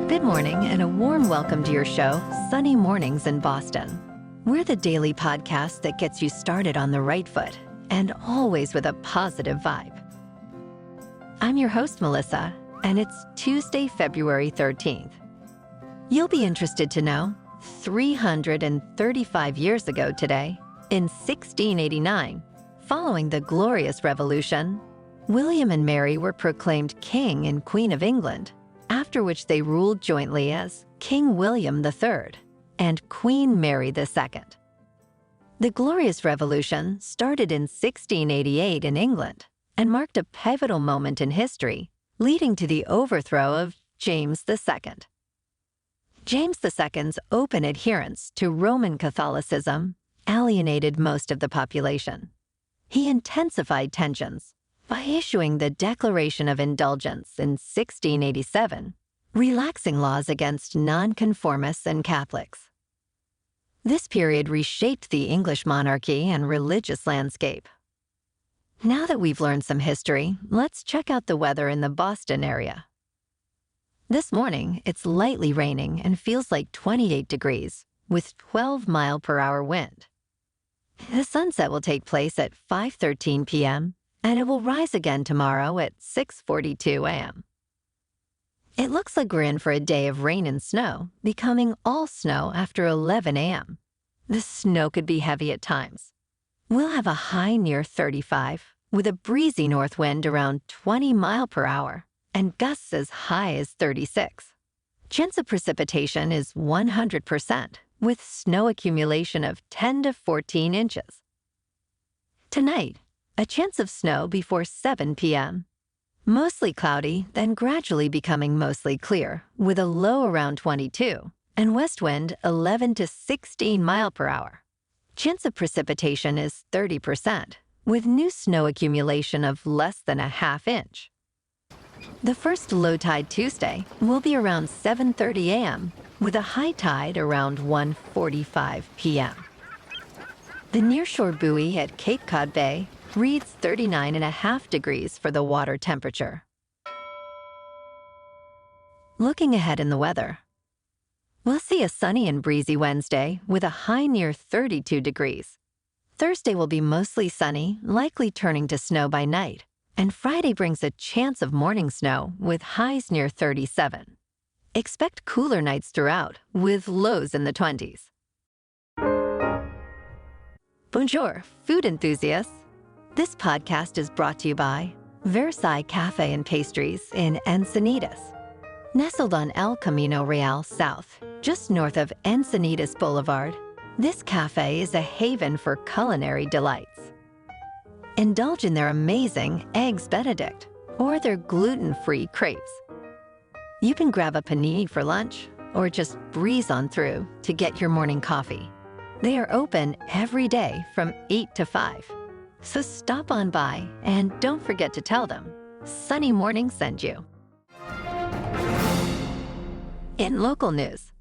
Good morning and a warm welcome to your show, Sunny Mornings in Boston. We're the daily podcast that gets you started on the right foot and always with a positive vibe. I'm your host, Melissa, and it's Tuesday, February 13th. You'll be interested to know 335 years ago today, in 1689, following the Glorious Revolution, William and Mary were proclaimed King and Queen of England, after which they ruled jointly as King William III and Queen Mary II. The Glorious Revolution started in 1688 in England and marked a pivotal moment in history, leading to the overthrow of James II. James II's open adherence to Roman Catholicism alienated most of the population. He intensified tensions by issuing the Declaration of Indulgence in 1687, relaxing laws against nonconformists and Catholics. This period reshaped the English monarchy and religious landscape. Now that we've learned some history, let's check out the weather in the Boston area. This morning, it's lightly raining and feels like 28 degrees, with 12-mile-per-hour wind. The sunset will take place at 5:13 p.m., and it will rise again tomorrow at 6:42 a.m. It looks like we're in for a day of rain and snow, becoming all snow after 11 a.m. The snow could be heavy at times. We'll have a high near 35, with a breezy north wind around 20 miles per hour, and gusts as high as 36. Chance of precipitation is 100%, with snow accumulation of 10 to 14 inches. Tonight, a chance of snow before 7 p.m. Mostly cloudy, then gradually becoming mostly clear, with a low around 22, and west wind 11 to 16 miles per hour. Chance of precipitation is 30%, with new snow accumulation of less than a half inch. The first low tide Tuesday will be around 7:30 a.m., with a high tide around 1:45 p.m. The nearshore buoy at Cape Cod Bay reads 39.5 degrees for the water temperature. Looking ahead in the weather, we'll see a sunny and breezy Wednesday with a high near 32 degrees. Thursday will be mostly sunny, likely turning to snow by night, and Friday brings a chance of morning snow with highs near 37. Expect cooler nights throughout, with lows in the 20s. Bonjour, food enthusiasts. This podcast is brought to you by Versailles Cafe and Pastries in Encinitas. Nestled on El Camino Real South, just north of Encinitas Boulevard, this cafe is a haven for culinary delights. Indulge in their amazing Eggs Benedict or their gluten-free crepes. You can grab a panini for lunch or just breeze on through to get your morning coffee. They are open every day from 8 to 5. So stop on by and don't forget to tell them Sunny Morning sent you. In local news,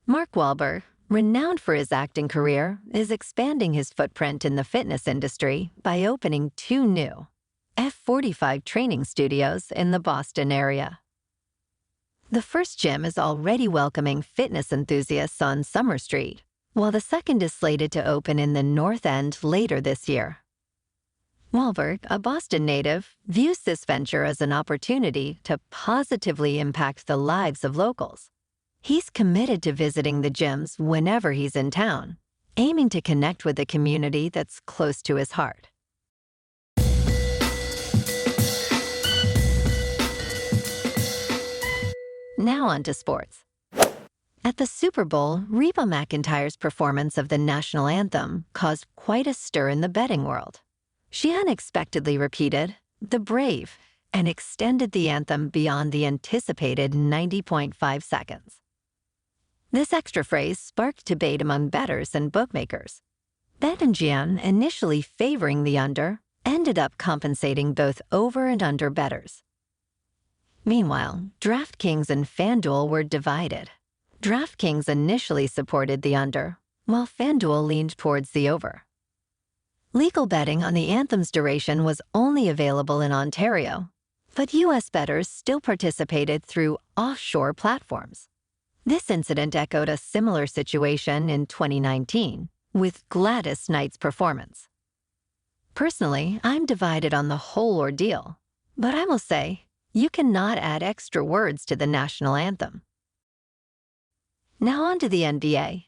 Mark Wahlberg, renowned for his acting career, is expanding his footprint in the fitness industry by opening 2 new F45 training studios in the Boston area. The first gym is already welcoming fitness enthusiasts on Summer Street, while the second is slated to open in the North End later this year. Wahlberg, a Boston native, views this venture as an opportunity to positively impact the lives of locals. He's committed to visiting the gyms whenever he's in town, aiming to connect with the community that's close to his heart. Now on to sports. At the Super Bowl, Reba McEntire's performance of the national anthem caused quite a stir in the betting world. She unexpectedly repeated, "The Brave," and extended the anthem beyond the anticipated 90.5 seconds. This extra phrase sparked debate among bettors and bookmakers. BetMGM, initially favoring the under, ended up compensating both over and under bettors. Meanwhile, DraftKings and FanDuel were divided. DraftKings initially supported the under, while FanDuel leaned towards the over. Legal betting on the anthem's duration was only available in Ontario. but U.S. bettors still participated through offshore platforms. This incident echoed a similar situation in 2019 with Gladys Knight's performance. Personally, I'm divided on the whole ordeal, but I will say, you cannot add extra words to the national anthem. Now on to the NBA.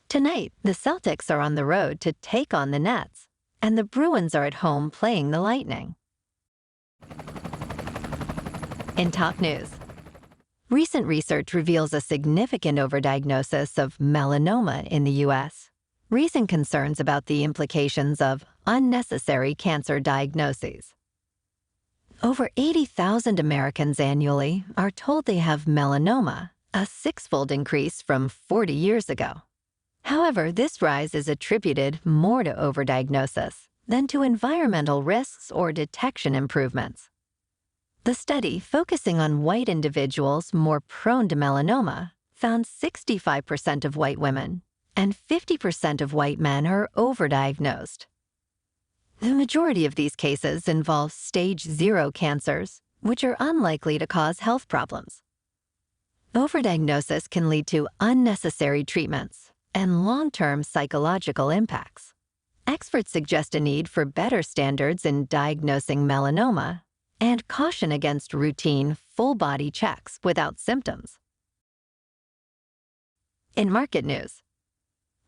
Tonight, the Celtics are on the road to take on the Nets, and the Bruins are at home playing the Lightning. In top news, recent research reveals a significant overdiagnosis of melanoma in the U.S., raising concerns about the implications of unnecessary cancer diagnoses. Over 80,000 Americans annually are told they have melanoma, a six-fold increase from 40 years ago. However, this rise is attributed more to overdiagnosis than to environmental risks or detection improvements. The study, focusing on white individuals more prone to melanoma, found 65% of white women and 50% of white men are overdiagnosed. The majority of these cases involve stage 0 cancers, which are unlikely to cause health problems. Overdiagnosis can lead to unnecessary treatments and long-term psychological impacts. Experts suggest a need for better standards in diagnosing melanoma and caution against routine, full-body checks without symptoms. In market news,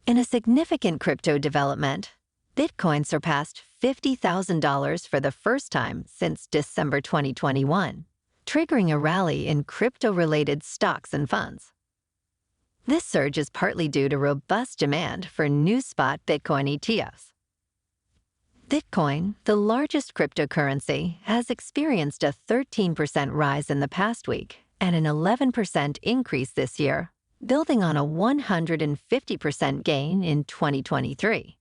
in a significant crypto development, Bitcoin surpassed $50,000 for the first time since December 2021, triggering a rally in crypto-related stocks and funds. This surge is partly due to robust demand for new spot Bitcoin ETFs. Bitcoin, the largest cryptocurrency, has experienced a 13% rise in the past week and an 11% increase this year, building on a 150% gain in 2023.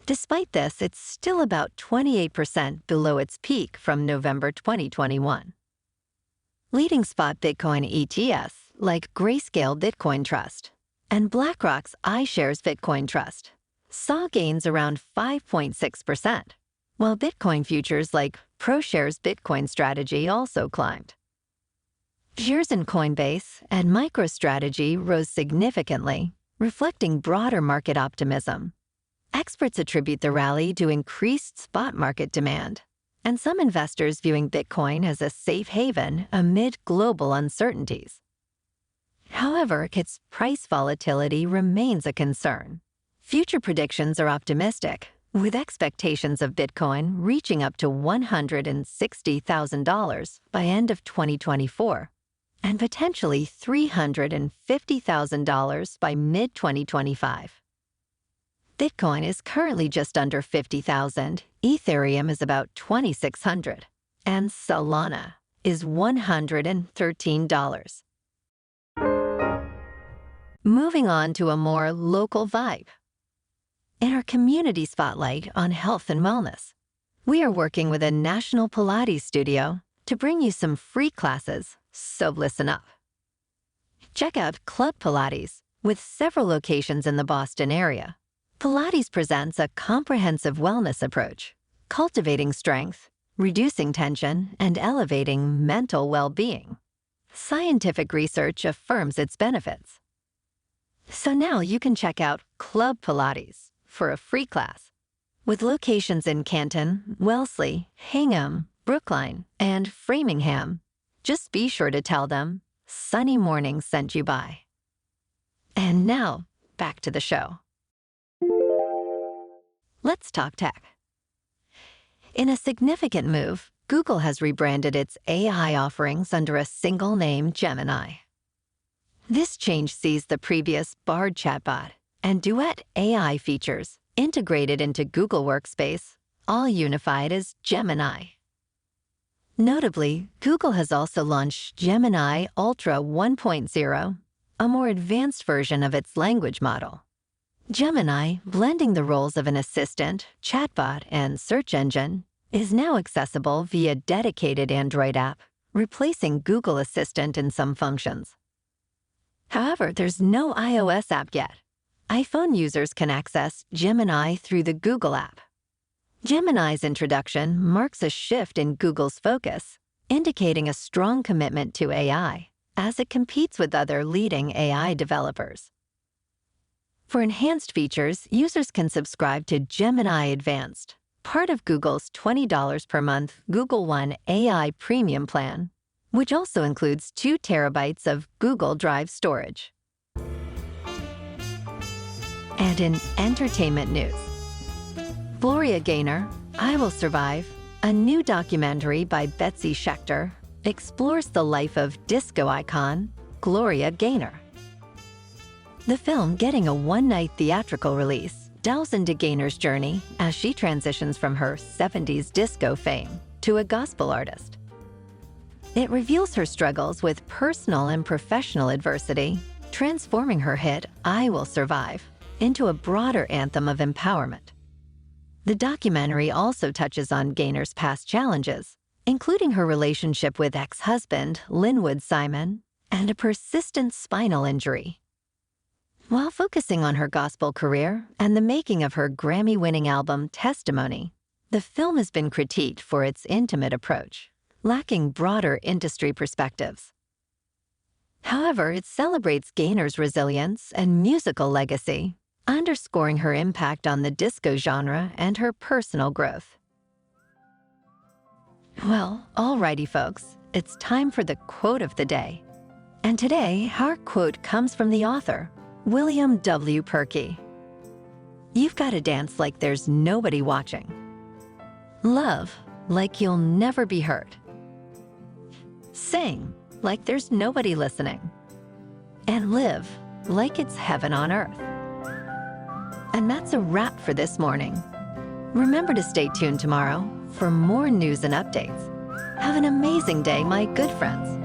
Despite this, it's still about 28% below its peak from November 2021. Leading spot Bitcoin ETFs like Grayscale Bitcoin Trust and BlackRock's iShares Bitcoin Trust saw gains around 5.6%, while Bitcoin futures like ProShares Bitcoin Strategy also climbed. Shares in Coinbase and MicroStrategy rose significantly, reflecting broader market optimism. Experts attribute the rally to increased spot market demand, and some investors viewing Bitcoin as a safe haven amid global uncertainties. However, its price volatility remains a concern. Future predictions are optimistic, with expectations of Bitcoin reaching up to $160,000 by end of 2024 and potentially $350,000 by mid-2025. Bitcoin is currently just under $50,000, Ethereum is about $2,600, and Solana is $113. Moving on to a more local vibe. In our community spotlight on health and wellness, we are working with a national Pilates studio to bring you some free classes, so listen up. Check out Club Pilates, with several locations in the Boston area. Pilates presents a comprehensive wellness approach, cultivating strength, reducing tension, and elevating mental well-being. Scientific research affirms its benefits. So now you can check out Club Pilates for a free class. With locations in Canton, Wellesley, Hingham, Brookline, and Framingham, just be sure to tell them Sunny Morning sent you by. And now, back to the show. Let's talk tech. In a significant move, Google has rebranded its AI offerings under a single name, Gemini. This change sees the previous Bard chatbot and Duet AI features integrated into Google Workspace, all unified as Gemini. Notably, Google has also launched Gemini Ultra 1.0, a more advanced version of its language model. Gemini, blending the roles of an assistant, chatbot, and search engine, is now accessible via dedicated Android app, replacing Google Assistant in some functions. However, there's no iOS app yet. iPhone users can access Gemini through the Google app. Gemini's introduction marks a shift in Google's focus, indicating a strong commitment to AI as it competes with other leading AI developers. For enhanced features, users can subscribe to Gemini Advanced, part of Google's $20 per month Google One AI Premium plan, which also includes 2 terabytes of Google Drive storage. And in entertainment news, Gloria Gaynor, I Will Survive, a new documentary by Betsy Schechter, explores the life of disco icon Gloria Gaynor. The film, getting a one-night theatrical release, delves into Gaynor's journey as she transitions from her 70s disco fame to a gospel artist. It reveals her struggles with personal and professional adversity, transforming her hit I Will Survive into a broader anthem of empowerment. The documentary also touches on Gaynor's past challenges, including her relationship with ex-husband Linwood Simon and a persistent spinal injury. While focusing on her gospel career and the making of her Grammy-winning album Testimony, the film has been critiqued for its intimate approach, lacking broader industry perspectives. However, it celebrates Gaynor's resilience and musical legacy, underscoring her impact on the disco genre and her personal growth. Well, alrighty folks, it's time for the quote of the day. And today, our quote comes from the author, William W. Perky. You've got to dance like there's nobody watching. Love like you'll never be hurt. Sing like there's nobody listening. And live like it's heaven on earth. And that's a wrap for this morning. Remember to stay tuned tomorrow for more news and updates. Have an amazing day, my good friends.